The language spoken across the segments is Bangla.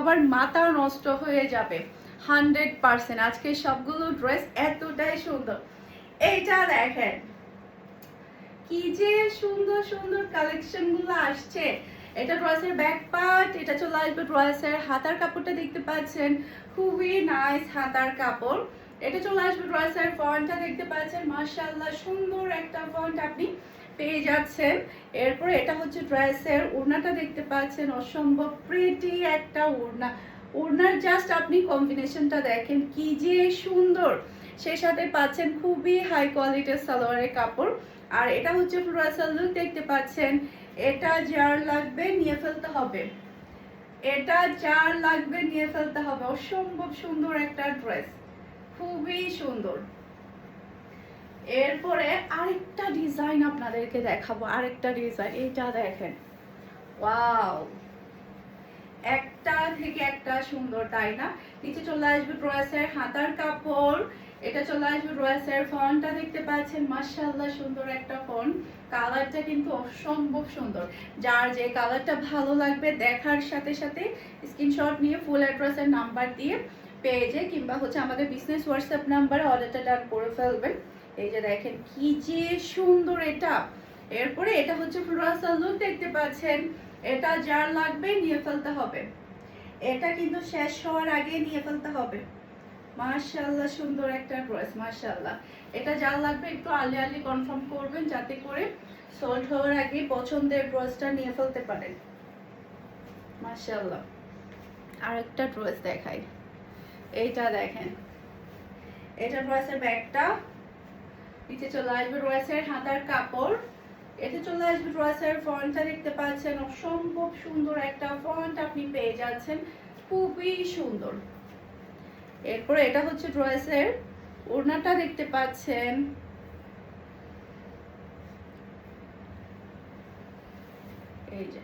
আবার মাথা নষ্ট হয়ে যাবে 100%। আজকে সবগুলো ড্রেস এতটাই সুন্দর। এইটা দেখেন কি যে সুন্দর সুন্দর কালেকশন গুলো আসছে। এটা ড্রেসের ব্যাক পার্ট, এটা চলে আসবে ড্রেসের হাতার কাপড়টা দেখতে পাচ্ছেন, খুবই নাইস হাতার কাপড়। এটা চলে আসবে ড্রেসের ফ্রন্টটা দেখতে পাচ্ছেন, মাশাআল্লাহ সুন্দর একটা ফ্রন্ট আপনি পেয়ে যাচ্ছেন। এরপরে এটা হচ্ছে ড্রেসের ওড়নাটা দেখতে পাচ্ছেন, অসম্ভব প্রিটি একটা ওড়না। ওড়নার জাস্ট আপনি কম্বিনেশনটা দেখেন কি যে সুন্দর। সেই সাথে পাচ্ছেন খুবই হাই কোয়ালিটির সালোয়ারের কাপড়। আর এটা হচ্ছে ফ্লোরাল লুক দেখতে পাচ্ছেন। এটা যার লাগবে নিয়ে ফেলতে হবে, এটা যার লাগবে নিয়ে ফেলতে হবে। অসম্ভব সুন্দর একটা ড্রেস, খুবই সুন্দর। এরপরে আরেকটা ডিজাইন আপনাদেরকে দেখাবো, আরেকটা ডিজাইন। এইটা দেখেন, ওয়াও, একটা থেকে একটা সুন্দর, তাই না? নিচে চলে আসবে ড্রেসের হাতার কাপড়, এটা চলে আসবে ড্রেসের ফন্টটা দেখতে পাচ্ছেন, মাশাআল্লাহ সুন্দর একটা ফন্ট। কালারটা কিন্তু অসম্ভব সুন্দর। যার যে কালারটা ভালো লাগবে দেখার সাথে সাথে স্ক্রিনশট নিয়ে ফুল অ্যাড্রেসের নাম্বার দিয়ে পেজে কিংবা হচ্ছে আমাদের বিজনেস হোয়াটসঅ্যাপ নাম্বারে অর্ডারটা ডান করে ফেলবেন। এই যে দেখেন কি যে সুন্দর এটা। এরপরে এটা হচ্ছে ফ্লোরাল লুক দেখতে পাচ্ছেন। এটা যার লাগবে নিয়ে ফেলতে হবে, এটা কিন্তু শেষ হওয়ার আগে নিয়ে ফেলতে হবে। মাশাআল্লাহ সুন্দর একটা ড্রেস, মাশাআল্লাহ। এটা যার লাগবে একটু আর্লি আর্লি কনফার্ম করবেন যাতে করে সোল্ড হওয়ার আগে পছন্দের ড্রেসটা নিয়ে ফেলতে পারেন। মাশাআল্লাহ। আরেকটা ড্রেস দেখাই, এইটা দেখেন। এটা ড্রেসের ব্যাগটা, নিচে চলে আসবে ড্রেসের হাতার কাপড়, এতে চলে আসবে ড্রেসের ফ্রন্টটা দেখতে পাচ্ছেন, অসম্ভব সুন্দর একটা ফ্রন্ট আপনি পেয়ে যাচ্ছেন, খুবই সুন্দর। এরপরে এটা হচ্ছে ড্রেসের ওড়নাটা দেখতে পাচ্ছেন, এই যে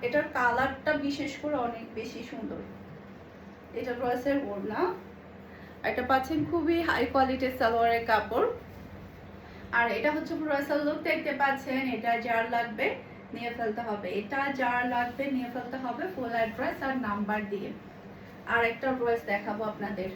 এটার কালারটা বিশেষ করে অনেক বেশি সুন্দর। এটা ড্রেসের ওড়না, এটা পাচ্ছেন খুবই হাই কোয়ালিটির সালোয়ারের কাপড়। আর এটা হচ্ছে ফ্লোরাল লুক দেখতে পাচ্ছেন। এটা যার লাগবে নিয়ে ফেলতে হবে, এটা যার লাগবে নিয়ে ফেলতে হবে ফুল অ্যাড্রেস আর নাম্বার দিয়ে। আর একটা ড্রেস দেখাবো আপনাদের।